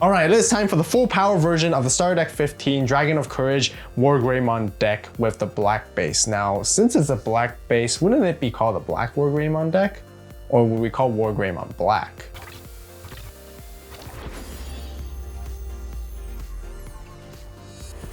Alright, it is time for the full power version of the Starter Deck 15 Dragon of Courage WarGreymon deck with the black base. Now, since it's a black base, wouldn't it be called a black WarGreymon deck? Or would we call WarGreymon black?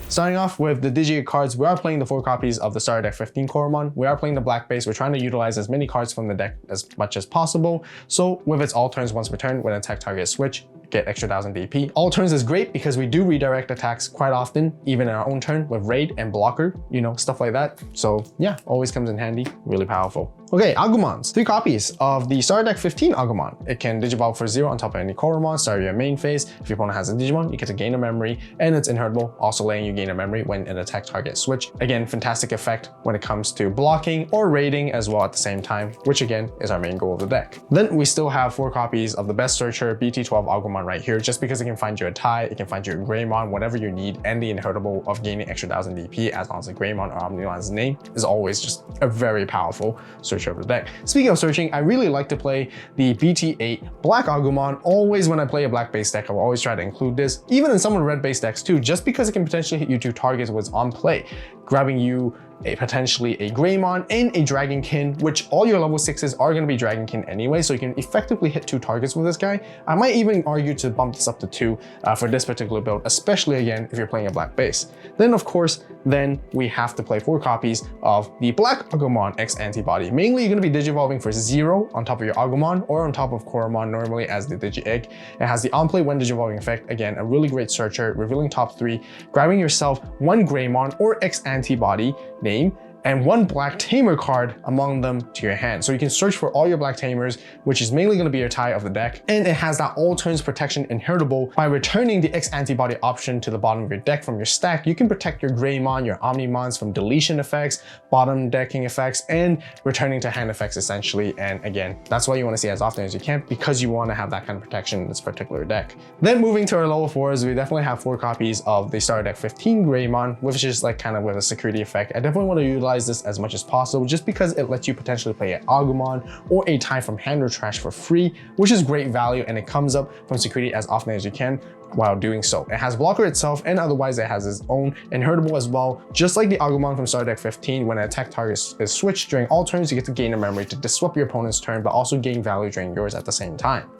Starting off with the Digi-Eggs cards, we are playing the 4 copies of the Starter Deck 15 Coromon. We are playing the black base. We're trying to utilize as many cards from the deck as much as possible. So with its all turns once per turn, when attack target is switch, get extra 1000 DP. All turns is great because we do redirect attacks quite often, even in our own turn with raid and blocker, you know, stuff like that. So yeah, always comes in handy, really powerful. Okay, Agumons. 3 copies of the Starter Deck 15 Agumon. It can Digivolve for 0 on top of any Coromon, start your main phase. If your opponent has a Digimon, you get to gain a memory, and it's inheritable, also letting you gain a memory when an attack target switch. Again, fantastic effect when it comes to blocking or raiding as well at the same time, which again is our main goal of the deck. Then we still have 4 copies of the Best Searcher BT12 Agumon right here, just because it can find you a tie, it can find you a Greymon, whatever you need, and the inheritable of gaining extra 1000 DP as long as the Greymon or Omnimon's name is always just a very powerful searcher of the deck. Speaking of searching, I really like to play the BT8 Black Agumon. Always when I play a black base deck, I'll always try to include this, even in some of the red base decks too, just because it can potentially hit you 2 targets was on play, grabbing you potentially a Greymon and a Dragonkin, which all your level 6s are going to be Dragonkin anyway, so you can effectively hit 2 targets with this guy. I might even argue to bump this up to 2 for this particular build, especially again if you're playing a black base. Then of course, then we have to play 4 copies of the Black Agumon X Antibody. Mainly you're going to be Digivolving for 0 on top of your Agumon or on top of Coromon normally as the Digi-Egg. It has the on-play when Digivolving effect, again a really great searcher, revealing top 3, grabbing yourself 1 Greymon or X Antibody name, and 1 black tamer card among them to your hand. So you can search for all your black tamers, which is mainly going to be your tie of the deck. And it has that all turns protection inheritable by returning the X antibody option to the bottom of your deck from your stack. You can protect your Greymon, your Omnimons from deletion effects, bottom decking effects, and returning to hand effects essentially. And again, that's why you want to see as often as you can, because you want to have that kind of protection in this particular deck. Then moving to our level 4s, we definitely have 4 copies of the Starter Deck 15 Greymon, which is like kind of with a security effect. I definitely want to utilize this as much as possible just because it lets you potentially play an Agumon or a tie from hand or trash for free, which is great value, and it comes up from security as often as you can while doing so. It has blocker itself, and otherwise it has its own inheritable as well. Just like the Agumon from Starter Deck 15, when an attack target is switched during all turns, you get to gain a memory to disrupt your opponent's turn, but also gain value during yours at the same time.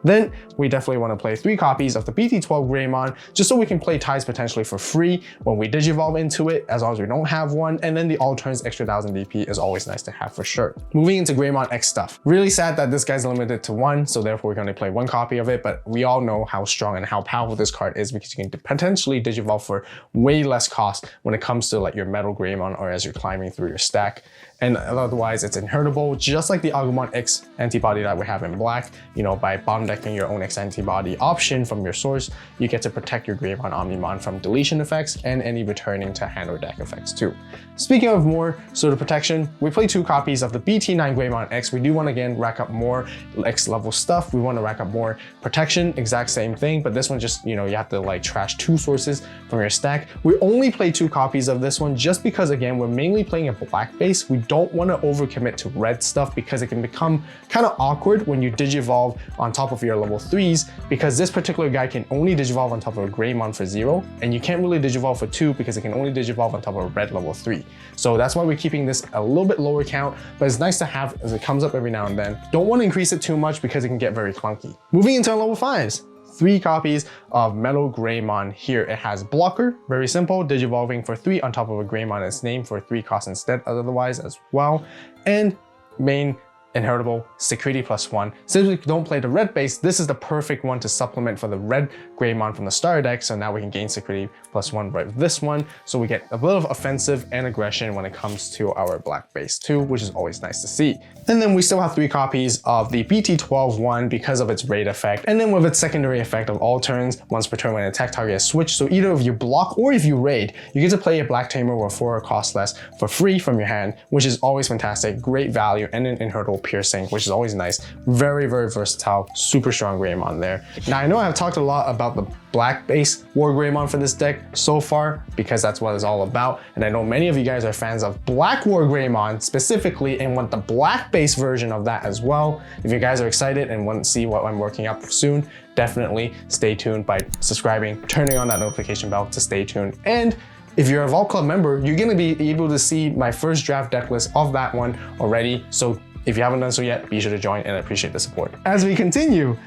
Then we definitely want to play 3 copies of the BT12 Greymon, just so we can play ties potentially for free when we Digivolve into it, as long as we don't have one. And then the all turns extra 1000 DP is always nice to have for sure. Moving into Greymon X stuff. Really sad that this guy's limited to 1, so therefore we're going to play 1 copy of it, but we all know how strong and how powerful this card is because you can potentially Digivolve for way less cost when it comes to like your Metal Greymon or as you're climbing through your stack. And otherwise it's inheritable, just like the Agumon X antibody that we have in black. You know, by bottom decking your own X antibody option from your source, you get to protect your Greymon Omnimon from deletion effects and any returning to hand or deck effects too. Speaking of more sort of protection, we play 2 copies of the BT9 Greymon X. We do want to again rack up more X level stuff. We want to rack up more protection, exact same thing, but this one just, you know, you have to like trash 2 sources from your stack. We only play 2 copies of this one just because again, we're mainly playing a black base. We don't want to overcommit to red stuff because it can become kind of awkward when you Digivolve on top of your level 3s, because this particular guy can only Digivolve on top of a Greymon for 0, and you can't really Digivolve for 2 because it can only Digivolve on top of a red level 3. So that's why we're keeping this a little bit lower count, but it's nice to have as it comes up every now and then. Don't want to increase it too much because it can get very clunky. Moving into level 5s. 3 copies of Metal Greymon here. It has blocker, very simple, Digivolving for 3 on top of a Greymon its name for 3 costs instead otherwise as well, and main inheritable security +1. Since we don't play the red base, this is the perfect one to supplement for the red Greymon from the starter deck, so now we can gain security +1 right with this one, so we get a bit of offensive and aggression when it comes to our black base too, which is always nice to see. And then we still have 3 copies of the BT12 one because of its raid effect, and then with its secondary effect of all turns once per turn when an attack target is switched, so either if you block or if you raid, you get to play a black tamer with 4 cost less for free from your hand, which is always fantastic, great value, and an inheritable piercing, which is always nice. Very, very versatile, super strong Greymon there. Now, I know I've talked a lot about the black base WarGreymon for this deck so far, because that's what it's all about. And I know many of you guys are fans of black WarGreymon specifically and want the black base version of that as well. If you guys are excited and want to see what I'm working up soon, definitely stay tuned by subscribing, turning on that notification bell to stay tuned. And if you're a Vault Club member, you're gonna be able to see my first draft deck list of that one already. So if you haven't done so yet, be sure to join, and I appreciate the support. As we continue,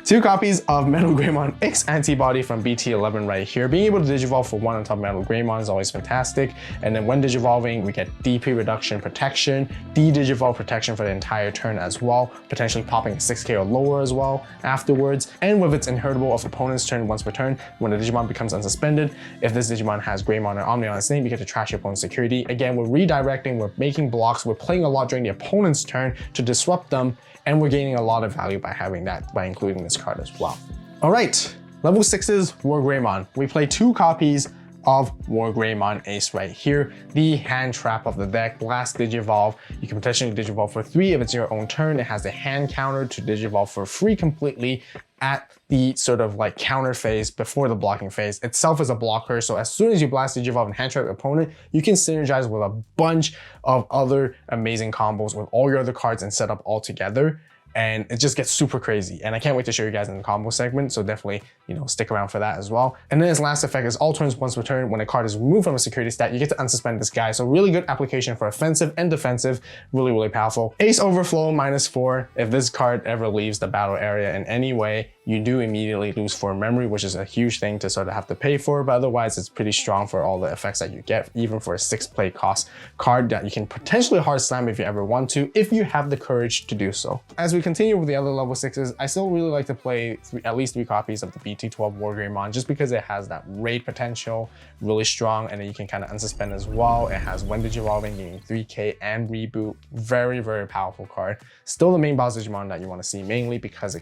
2 copies of Metal Greymon X Antibody from BT11 right here. Being able to digivolve for 1 on top of Metal Greymon is always fantastic. And then when digivolving, we get DP reduction protection, de-digivolve protection for the entire turn as well, potentially popping 6k or lower as well afterwards. And with its inheritable of opponent's turn once per turn, when the Digimon becomes unsuspended, if this Digimon has Greymon or Omni on its name, you get to trash your opponent's security. Again, we're redirecting, we're making blocks, we're playing a lot during the opponent's turn to disrupt them, and we're gaining a lot of value by having that, by including this card as well. All right, level 6's WarGreymon. We play 2 copies of WarGreymon Ace right here, the hand trap of the deck. Last Digivolve, you can potentially Digivolve for 3 if it's your own turn. It has the hand counter to Digivolve for free completely at the sort of like counter phase before the blocking phase. Itself is a blocker, so as soon as you blast Digivolve and hand trap your opponent, you can synergize with a bunch of other amazing combos with all your other cards and set up all together. And it just gets super crazy. And I can't wait to show you guys in the combo segment. So definitely, stick around for that as well. And then its last effect is all turns once per turn. When a card is removed from a security stat, you get to unsuspend this guy. So really good application for offensive and defensive. Really, really powerful. Ace Overflow -4. If this card ever leaves the battle area in any way, you do immediately lose 4 memory, which is a huge thing to sort of have to pay for. But otherwise, it's pretty strong for all the effects that you get, even for a 6 play cost card that you can potentially hard slam if you ever want to, if you have the courage to do so. As we continue with the other level 6s, I still really like to play at least 3 copies of the BT12 WarGreymon, just because it has that raid potential, really strong, and then you can kind of unsuspend as well. It has when Digivolving, gaining 3k and reboot. Very, very powerful card. Still the main boss Digimon that you want to see, mainly because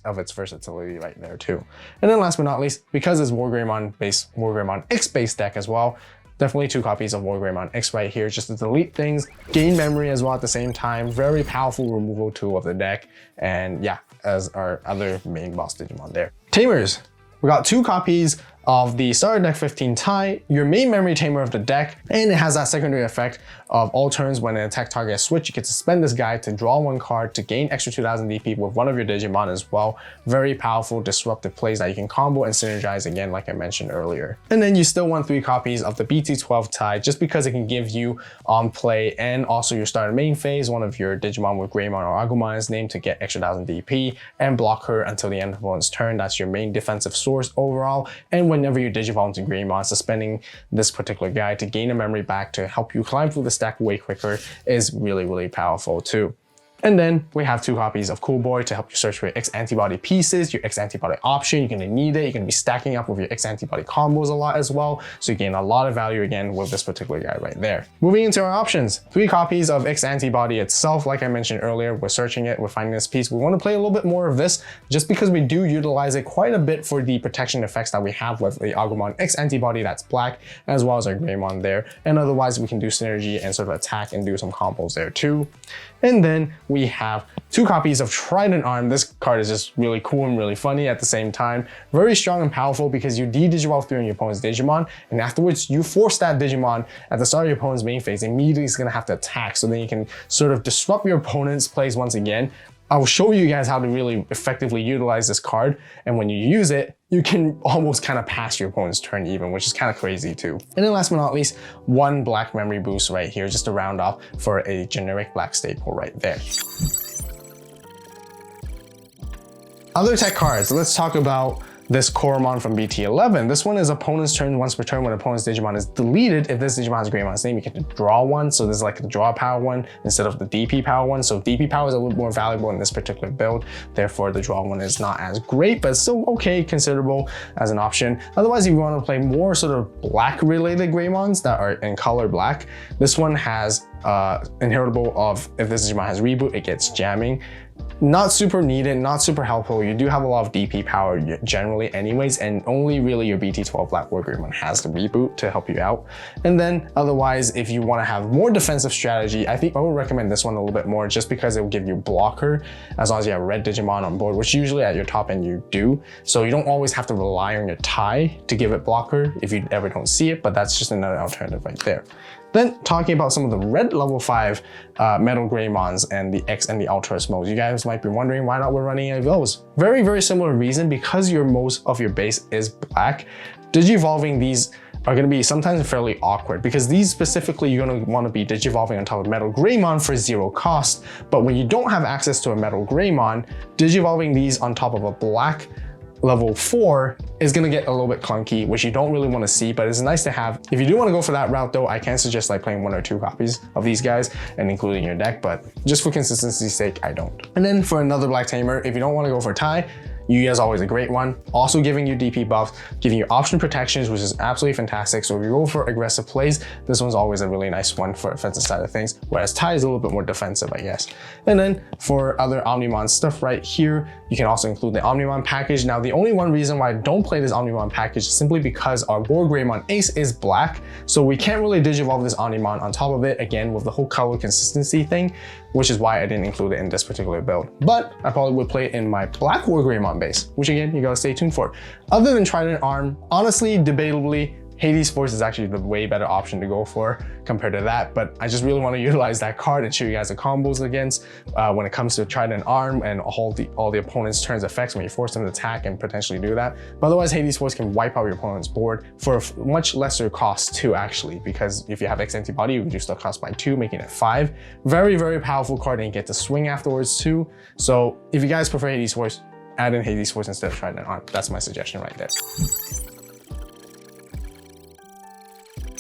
of its versatility right there too. And then last but not least, because it's WarGreymon X base deck as well, definitely 2 copies of WarGreymon X right here, just to delete things, gain memory as well at the same time. Very powerful removal tool of the deck. And yeah, as our other main boss Digimon there. Tamers, we got 2 copies of the Starter Deck 15 tie, your main memory tamer of the deck, and it has that secondary effect of all turns when an attack target is switched, you get to spend this guy to draw 1 card to gain extra 2000 DP with one of your Digimon as well. Very powerful, disruptive plays that you can combo and synergize again, like I mentioned earlier. And then you still want 3 copies of the BT12 tie, just because it can give you on play and also your starter main phase, one of your Digimon with Greymon or Agumon in its name to get extra 1000 DP and block her until the end of one's turn. That's your main defensive source overall. And whenever you Digivolve into Greymon, suspending this particular guy to gain a memory back to help you climb through the stack way quicker is really, really powerful too. And then we have 2 copies of Cool Boy to help you search for your X Antibody pieces, your X Antibody option. You're gonna need it. You're gonna be stacking up with your X Antibody combos a lot as well. So you gain a lot of value again with this particular guy right there. Moving into our options, 3 copies of X Antibody itself. Like I mentioned earlier, we're searching it, we're finding this piece. We wanna play a little bit more of this just because we do utilize it quite a bit for the protection effects that we have with the Agumon X Antibody that's black, as well as our Greymon there. And otherwise we can do synergy and sort of attack and do some combos there too. And then we have 2 copies of Trident Arm. This card is just really cool and really funny at the same time. Very strong and powerful because you de-Digivolve through your opponent's Digimon, and afterwards you force that Digimon at the start of your opponent's main phase. Immediately it's gonna have to attack, so then you can sort of disrupt your opponent's plays once again. I will show you guys how to really effectively utilize this card, and when you use it, you can almost kind of pass your opponent's turn even, which is kind of crazy too. And then last but not least, 1 black memory boost right here, just to round off for a generic black staple right there. Other tech cards, let's talk about this Coromon from BT11. This one is opponent's turn once per turn when opponent's Digimon is deleted. If this Digimon has Greymon's name, you get to draw 1. So this is like the draw power one instead of the DP power one. So DP power is a little more valuable in this particular build. Therefore, the draw one is not as great, but still okay, considerable as an option. Otherwise, if you want to play more sort of black related Greymons that are in color black, this one has inheritable of if this Digimon has reboot, it gets jamming. Not super needed, not super helpful. You do have a lot of DP power generally anyways, and only really your BT12 Black WarGreymon has the reboot to help you out. And then otherwise, if you want to have more defensive strategy, I think I would recommend this one a little bit more, just because it will give you blocker as long as you have red Digimon on board, which usually at your top end you do. So you don't always have to rely on your tie to give it blocker if you ever don't see it, but that's just another alternative right there. Then talking about some of the red level 5 Metal Greymons and the X and the Ultras modes, you guys might be wondering why not we're running any of those. Very similar reason, because most of your base is black. Digivolving these are going to be sometimes fairly awkward, because these specifically you're going to want to be digivolving on top of Metal Greymon for 0 cost. But when you don't have access to a Metal Greymon, digivolving these on top of a black level 4 is going to get a little bit clunky, which you don't really want to see, but it's nice to have. If you do want to go for that route though, I can suggest like playing 1 or 2 copies of these guys and including your deck, but just for consistency's sake, I don't. And then for another black tamer, if you don't want to go for tie, Yuya is always a great one, also giving you DP buffs, giving you option protections, which is absolutely fantastic. So if you go for aggressive plays, this one's always a really nice one for offensive side of things, whereas Tai is a little bit more defensive, I guess. And then for other Omnimon stuff right here, you can also include the Omnimon package. Now, the only one reason why I don't play this Omnimon package is simply because our WarGreymon Ace is black, so we can't really digivolve this Omnimon on top of it, again, with the whole color consistency thing, which is why I didn't include it in this particular build. But I probably would play it in my black WarGreymon base, which again, you gotta stay tuned for. Other than Trident Arm, honestly, debatably, Hades Force is actually the way better option to go for compared to that, but I just really want to utilize that card and show you guys the combos against when it comes to Trident Arm and all the opponent's turns effects when you force them to attack and potentially do that. But otherwise, Hades Force can wipe out your opponent's board for a much lesser cost too, actually, because if you have X Antibody, you reduce the cost by 2, making it 5. Very powerful card, and you get to swing afterwards too. So if you guys prefer Hades Force, add in Hades Force instead of Trident Arm. That's my suggestion right there.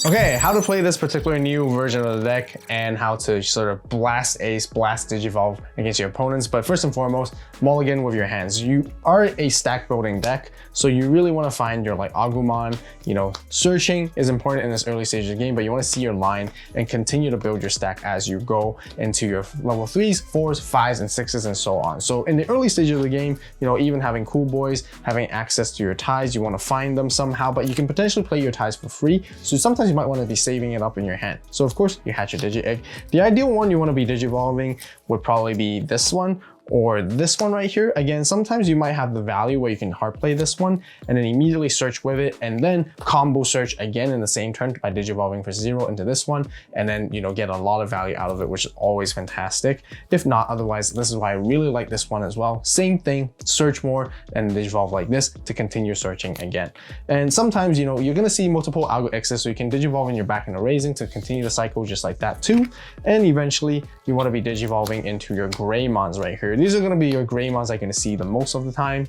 Okay, how to play this particular new version of the deck and how to sort of blast Ace, blast Digivolve against your opponents. But first and foremost, mulligan with your hands. You are a stack building deck, so you really want to find your like Agumon. You know, searching is important in this early stage of the game, but you want to see your line and continue to build your stack as you go into your level 3s, 4s, 5s, and 6s, and so on. So in the early stage of the game, you know, even having cool boys, having access to your ties, you want to find them somehow, but you can potentially play your ties for free. So sometimes you might want to be saving it up in your hand. So of course, you hatch your Digi-Egg. The ideal one you want to be digivolving would probably be this one, or this one right here. Again, sometimes you might have the value where you can hard play this one and then immediately search with it and then combo search again in the same turn by digivolving for 0 into this one, and then, you know, get a lot of value out of it, which is always fantastic. If not, otherwise, this is why I really like this one as well. Same thing, search more and digivolve like this to continue searching again. And sometimes, you know, you're gonna see multiple Algo X's, so you can digivolve in your back and erasing to continue the cycle just like that too. And eventually, you want to be digivolving into your Greymons right here. These are going to be your Greymons I'm going to see the most of the time.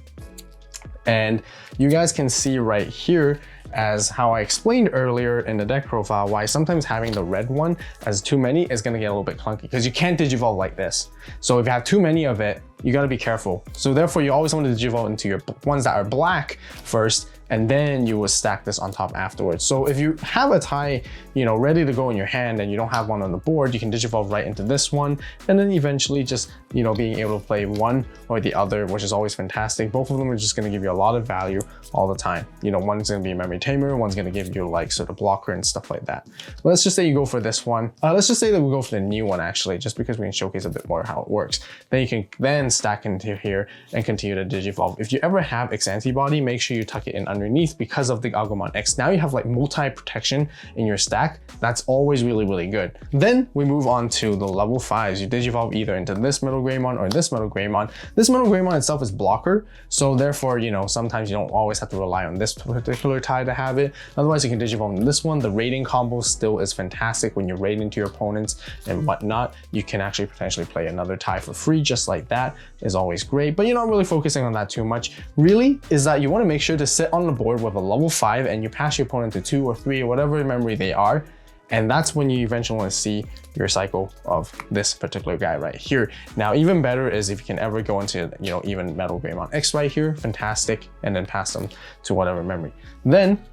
And you guys can see right here, as how I explained earlier in the deck profile, why sometimes having the red one as too many is going to get a little bit clunky, because you can't digivolve like this. So if you have too many of it, you got to be careful. So therefore, you always want to digivolve into your ones that are black first, and then you will stack this on top afterwards. So if you have a tie, you know, ready to go in your hand and you don't have one on the board, you can digivolve right into this one, and then eventually just, you know, being able to play one or the other, which is always fantastic. Both of them are just going to give you a lot of value all the time. You know, one's going to be a memory tamer, one's going to give you like sort of blocker and stuff like that. But let's just say you go for this one. Let's just say that we go for the new one actually, just because we can showcase a bit more how it works. Then you can then stack into here and continue to digivolve. If you ever have X Antibody, make sure you tuck it in underneath because of the Agumon X. Now you have like multi-protection in your stack. That's always really good. Then we move on to the level 5s. You digivolve either into this Metal Greymon or this Metal Greymon. This Metal Greymon itself is blocker, so therefore, you know, sometimes you don't always have to rely on this particular tie to have it. Otherwise, you can digivolve into this one. The raiding combo still is fantastic when you're raiding to your opponents and whatnot. You can actually potentially play another tie for free just like that. Is always great, but you're not really focusing on that too much. Really is that you want to make sure to sit on the board with a level 5 and you pass your opponent to 2 or 3 or whatever memory they are. And that's when you eventually want to see your cycle of this particular guy right here. Now, even better is if you can ever go into, you know, even Metal Greymon X right here, fantastic, and then pass them to whatever memory. Then,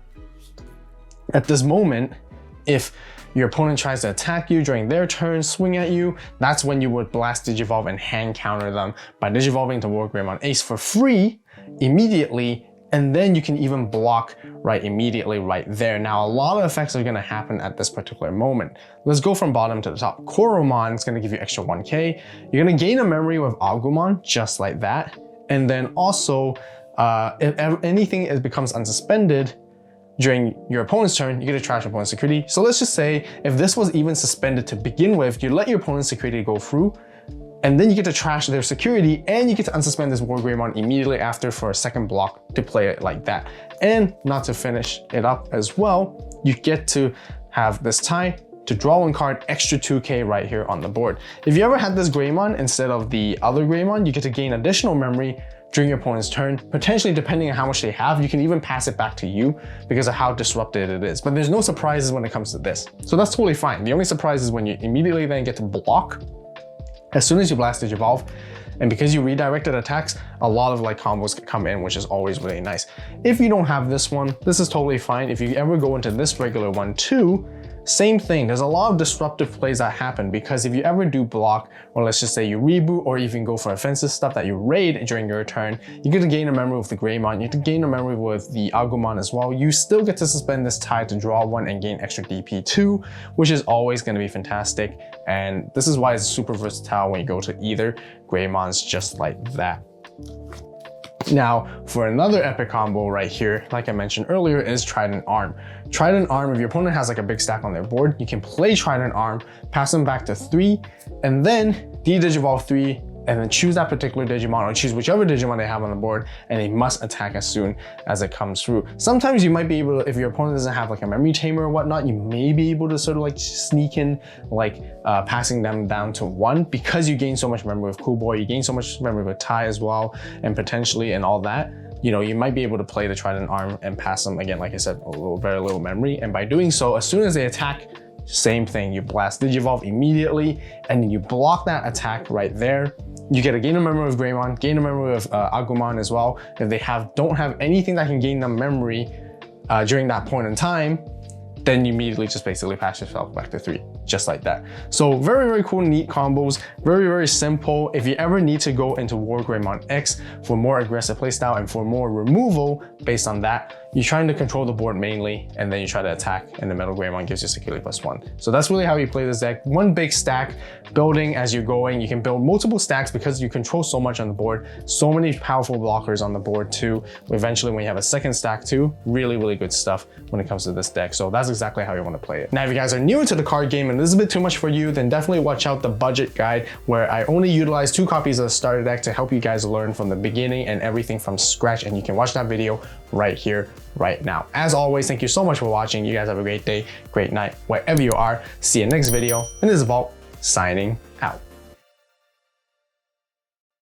at this moment, if your opponent tries to attack you during their turn, swing at you, that's when you would blast Digivolve and hand counter them by Digivolving to WarGreymon Ace for free immediately, and then you can even block immediately right there. Now, a lot of effects are gonna happen at this particular moment. Let's go from bottom to the top. Koromon is gonna give you extra 1k. You're gonna gain a memory with Agumon, just like that. And then also, if anything becomes unsuspended during your opponent's turn, you get to trash your opponent's security. So let's just say if this was even suspended to begin with, you let your opponent's security go through, and then you get to trash their security, and you get to unsuspend this WarGreymon immediately after for a second block to play it like that. And not to finish it up as well, you get to have this tie to draw one card, extra 2k right here on the board. If you ever had this Greymon instead of the other Greymon, you get to gain additional memory during your opponent's turn, potentially depending on how much they have. You can even pass it back to you because of how disrupted it is. But there's no surprises when it comes to this. So that's totally fine. The only surprise is when you immediately then get to block as soon as you blast Digivolve, and because you redirected attacks, a lot of combos come in, which is always really nice. If you don't have this one, this is totally fine. If you ever go into this regular one too, same thing. There's a lot of disruptive plays that happen because if you ever do block, or let's just say you reboot or even go for offensive stuff that you raid during your turn, you get to gain a memory with the Greymon, you get to gain a memory with the Agumon as well. You still get to suspend this tie to draw one and gain extra DP2, which is always going to be fantastic. And this is why it's super versatile when you go to either Greymons just like that. Now, for another epic combo right here, like I mentioned earlier, is Trident Arm. Trident Arm, if your opponent has a big stack on their board, you can play Trident Arm, pass them back to 3, and then de-Digivolve 3, and then choose that particular Digimon, or choose whichever Digimon they have on the board, and they must attack as soon as it comes through. Sometimes you might be able to, if your opponent doesn't have a memory tamer or whatnot, you may be able to sort of sneak in passing them down to 1 because you gain so much memory with Cool Boy, you gain so much memory with Tai as well, and potentially and all that. You might be able to play the Trident Arm and pass them, again, like I said, very little memory. And by doing so, as soon as they attack, same thing, you blast Digivolve immediately, and then you block that attack right there. You get a gain of memory with Greymon, gain of memory with Agumon as well. If they don't have anything that can gain them memory during that point in time, then you immediately just basically pass yourself back to 3, just like that. So very, very cool, neat combos, very, very simple. If you ever need to go into WarGreymon X for more aggressive playstyle and for more removal based on that, you're trying to control the board mainly, and then you try to attack, and the Metal Greymon gives you security +1. So that's really how you play this deck. One big stack, building as you're going. You can build multiple stacks because you control so much on the board, so many powerful blockers on the board too. Eventually, when you have a second stack too, really, really good stuff when it comes to this deck. So that's exactly how you want to play it. Now, if you guys are new to the card game and this is a bit too much for you, then definitely watch out the budget guide, where I only utilize 2 copies of the starter deck to help you guys learn from the beginning and everything from scratch, and you can watch that video right here, right now. As always, thank you so much for watching. You guys have a great day, great night, wherever you are. See you next video, and this is AVAULT signing